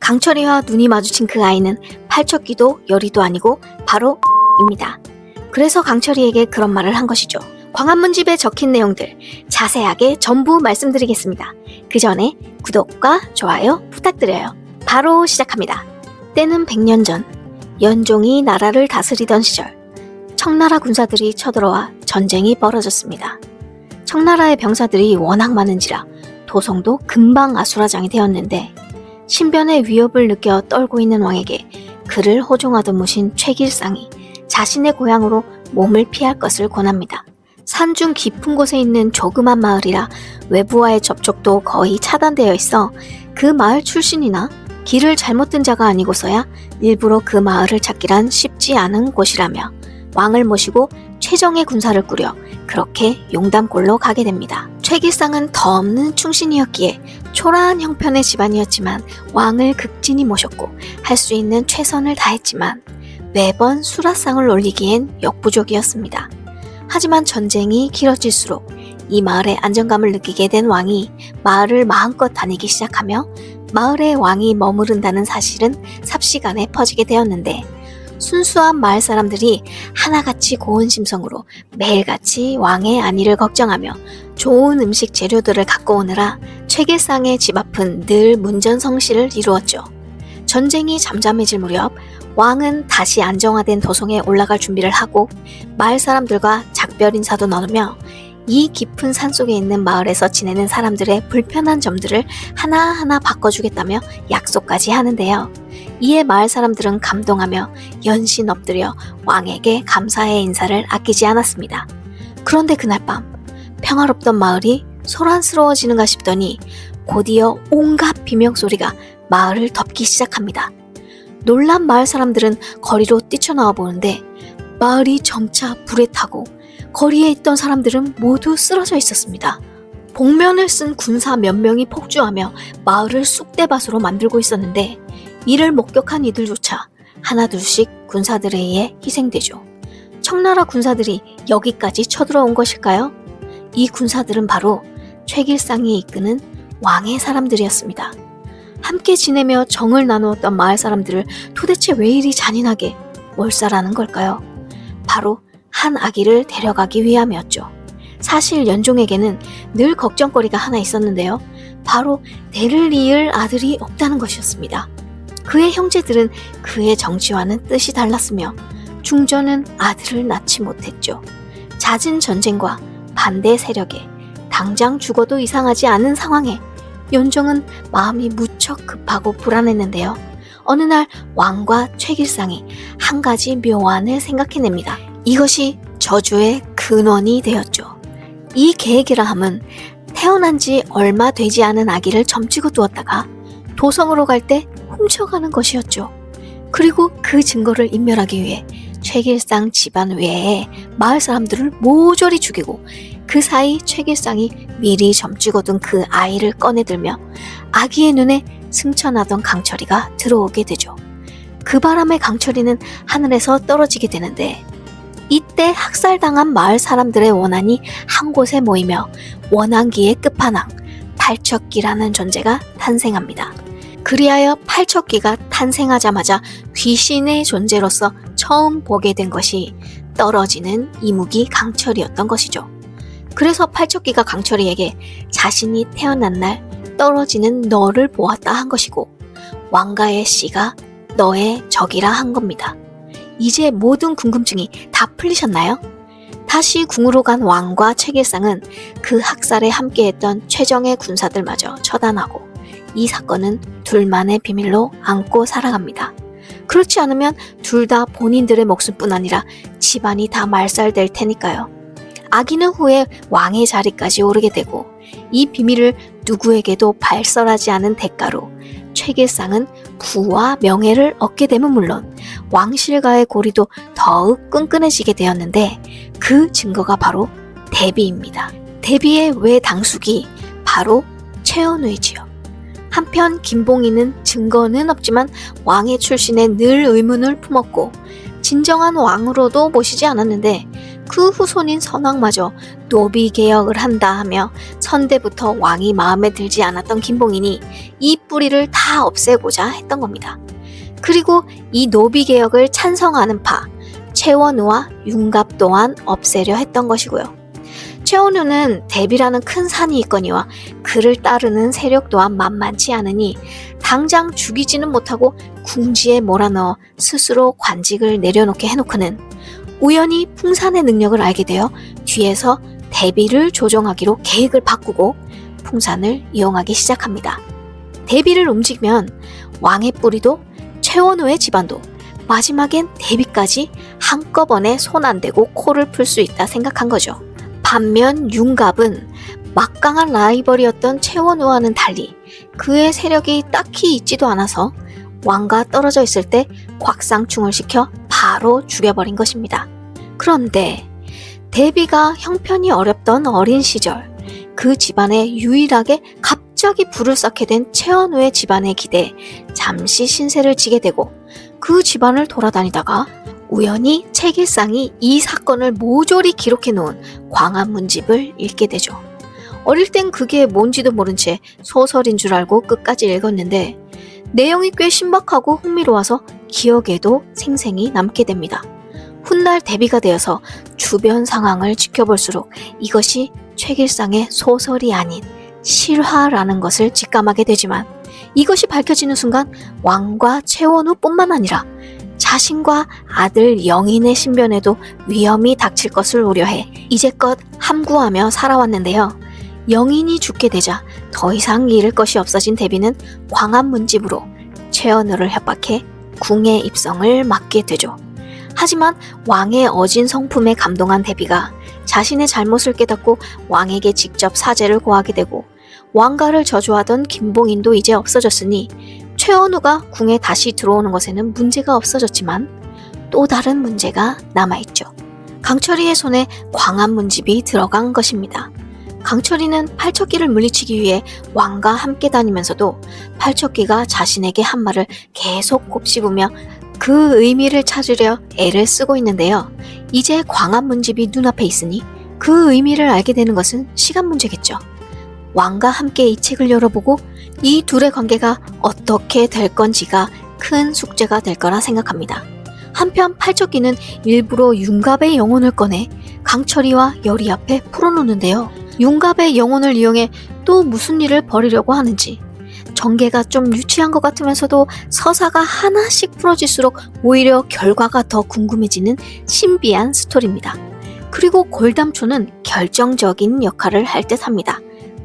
강철이와 눈이 마주친 그 아이는 팔척기도 열이도 아니고 바로 입니다. 그래서 강철이에게 그런 말을 한 것이죠. 광화문집에 적힌 내용들 자세하게 전부 말씀드리겠습니다. 그 전에 구독과 좋아요 부탁드려요. 바로 시작합니다. 때는 100년 전 연종이 나라를 다스리던 시절 청나라 군사들이 쳐들어와 전쟁이 벌어졌습니다. 청나라의 병사들이 워낙 많은지라 도성도 금방 아수라장이 되었는데 신변의 위협을 느껴 떨고 있는 왕에게 그를 호종하던 무신 최길상이 자신의 고향으로 몸을 피할 것을 권합니다. 산중 깊은 곳에 있는 조그만 마을이라 외부와의 접촉도 거의 차단되어 있어 그 마을 출신이나 길을 잘못 든 자가 아니고서야 일부러 그 마을을 찾기란 쉽지 않은 곳이라며 왕을 모시고 최정예 군사를 꾸려 그렇게 용담골로 가게 됩니다. 최길상은 더 없는 충신이었기에 초라한 형편의 집안이었지만 왕을 극진히 모셨고 할 수 있는 최선을 다했지만 매번 수라상을 올리기엔 역부족이었습니다. 하지만 전쟁이 길어질수록 이 마을의 안정감을 느끼게 된 왕이 마을을 마음껏 다니기 시작하며 마을에 왕이 머무른다는 사실은 삽시간에 퍼지게 되었는데 순수한 마을 사람들이 하나같이 고운 심성으로 매일같이 왕의 안위를 걱정하며 좋은 음식 재료들을 갖고 오느라 최길상의 집 앞은 늘 문전성시를 이루었죠. 전쟁이 잠잠해질 무렵 왕은 다시 안정화된 도성에 올라갈 준비를 하고 마을 사람들과 작별 인사도 나누며 이 깊은 산속에 있는 마을에서 지내는 사람들의 불편한 점들을 하나하나 바꿔주겠다며 약속까지 하는데요. 이에 마을 사람들은 감동하며 연신 엎드려 왕에게 감사의 인사를 아끼지 않았습니다. 그런데 그날 밤 평화롭던 마을이 소란스러워지는가 싶더니 곧이어 온갖 비명소리가 마을을 덮기 시작합니다. 놀란 마을 사람들은 거리로 뛰쳐나와 보는데 마을이 점차 불에 타고 거리에 있던 사람들은 모두 쓰러져 있었습니다. 복면을 쓴 군사 몇 명이 폭주하며 마을을 쑥대밭으로 만들고 있었는데 이를 목격한 이들조차 하나둘씩 군사들에 의해 희생되죠. 청나라 군사들이 여기까지 쳐들어온 것일까요? 이 군사들은 바로 최길상이 이끄는 왕의 사람들이었습니다. 함께 지내며 정을 나누었던 마을 사람들을 도대체 왜 이리 잔인하게 몰살하는 걸까요? 바로 한 아기를 데려가기 위함이었죠. 사실 연종에게는 늘 걱정거리가 하나 있었는데요. 바로 대를 이을 아들이 없다는 것이었습니다. 그의 형제들은 그의 정치와는 뜻이 달랐으며 중전은 아들을 낳지 못했죠. 잦은 전쟁과 반대 세력에 당장 죽어도 이상하지 않은 상황에 연종은 마음이 무척 급하고 불안했는데요. 어느 날 왕과 최길상이 한 가지 묘안을 생각해냅니다. 이것이 저주의 근원이 되었죠. 이 계획이라 함은 태어난 지 얼마 되지 않은 아기를 점치고 두었다가 도성으로 갈 때 훔쳐가는 것이었죠. 그리고 그 증거를 인멸하기 위해 최길상 집안 외에 마을 사람들을 모조리 죽이고 그 사이 최길상이 미리 점치고 둔 그 아이를 꺼내들며 아기의 눈에 승천하던 강철이가 들어오게 되죠. 그 바람에 강철이는 하늘에서 떨어지게 되는데 이때 학살당한 마을 사람들의 원한이 한 곳에 모이며 원한기의 끝판왕 팔척기라는 존재가 탄생합니다. 그리하여 팔척기가 탄생하자마자 귀신의 존재로서 처음 보게 된 것이 떨어지는 이무기 강철이었던 것이죠. 그래서 팔척기가 강철이에게 자신이 태어난 날 떨어지는 너를 보았다 한 것이고 왕가의 씨가 너의 적이라 한 겁니다. 이제 모든 궁금증이 다 풀리셨나요? 다시 궁으로 간 왕과 최길상은 그 학살에 함께했던 최정예 군사들마저 처단하고 이 사건은 둘만의 비밀로 안고 살아갑니다. 그렇지 않으면 둘 다 본인들의 목숨뿐 아니라 집안이 다 말살될 테니까요. 아기는 후에 왕의 자리까지 오르게 되고 이 비밀을 누구에게도 발설하지 않은 대가로 최길상은 부와 명예를 얻게 됨은 물론 왕실과의 고리도 더욱 끈끈해지게 되었는데 그 증거가 바로 대비입니다. 대비의 외당숙이 바로 최연우이지요. 한편 김봉희는 증거는 없지만 왕의 출신에 늘 의문을 품었고 진정한 왕으로도 모시지 않았는데 그 후손인 선왕마저 노비개혁을 한다 하며 선대부터 왕이 마음에 들지 않았던 김봉인이 이 뿌리를 다 없애고자 했던 겁니다. 그리고 이 노비개혁을 찬성하는 파 최원우와 윤갑 또한 없애려 했던 것이고요. 최원우는 대비라는 큰 산이 있거니와 그를 따르는 세력 또한 만만치 않으니 당장 죽이지는 못하고 궁지에 몰아넣어 스스로 관직을 내려놓게 해놓고는 우연히 풍산의 능력을 알게 되어 뒤에서 대비를 조종하기로 계획을 바꾸고 풍산을 이용하기 시작합니다. 대비를 움직이면 왕의 뿌리도 최원우의 집안도 마지막엔 대비까지 한꺼번에 손 안 대고 코를 풀 수 있다 생각한 거죠. 반면 윤갑은 막강한 라이벌이었던 최원우와는 달리 그의 세력이 딱히 있지도 않아서 왕과 떨어져 있을 때 곽상충을 시켜 바로 죽여버린 것입니다. 그런데 대비가 형편이 어렵던 어린 시절 그 집안에 유일하게 갑자기 불을 쌓게 된 최원우의 집안에 기대해 잠시 신세를 지게 되고 그 집안을 돌아다니다가 우연히 책일상이 이 사건을 모조리 기록해 놓은 광화문집을 읽게 되죠. 어릴 땐 그게 뭔지도 모른 채 소설인 줄 알고 끝까지 읽었는데 내용이 꽤 신박하고 흥미로워서 기억에도 생생히 남게 됩니다. 훗날 대비가 되어서 주변 상황을 지켜볼수록 이것이 책일상의 소설이 아닌 실화라는 것을 직감하게 되지만 이것이 밝혀지는 순간 왕과 최원우뿐만 아니라 자신과 아들 영인의 신변에도 위험이 닥칠 것을 우려해 이제껏 함구하며 살아왔는데요. 영인이 죽게 되자 더 이상 잃을 것이 없어진 대비는 광화문집으로 최원우를 협박해 궁의 입성을 막게 되죠. 하지만 왕의 어진 성품에 감동한 대비가 자신의 잘못을 깨닫고 왕에게 직접 사죄를 고하게 되고 왕가를 저주하던 김봉인도 이제 없어졌으니 최원우가 궁에 다시 들어오는 것에는 문제가 없어졌지만 또 다른 문제가 남아있죠. 강철이의 손에 광화문집이 들어간 것입니다. 강철이는 팔척기를 물리치기 위해 왕과 함께 다니면서도 팔척기가 자신에게 한 말을 계속 곱씹으며 그 의미를 찾으려 애를 쓰고 있는데요. 이제 광화문집이 눈앞에 있으니 그 의미를 알게 되는 것은 시간 문제겠죠. 왕과 함께 이 책을 열어보고 이 둘의 관계가 어떻게 될 건지가 큰 숙제가 될 거라 생각합니다. 한편 팔척기는 일부러 윤갑의 영혼을 꺼내 강철이와 열이 앞에 풀어놓는데요. 윤갑의 영혼을 이용해 또 무슨 일을 벌이려고 하는지 전개가 좀 유치한 것 같으면서도 서사가 하나씩 풀어질수록 오히려 결과가 더 궁금해지는 신비한 스토리입니다. 그리고 골담초는 결정적인 역할을 할 듯합니다.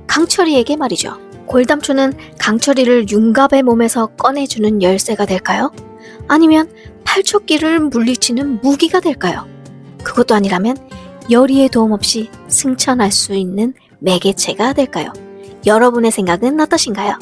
강철이에게 말이죠. 골담초는 강철이를 윤갑의 몸에서 꺼내주는 열쇠가 될까요? 아니면 팔척기를 물리치는 무기가 될까요? 그것도 아니라면 열이의 도움 없이 승천할 수 있는 매개체가 될까요? 여러분의 생각은 어떠신가요?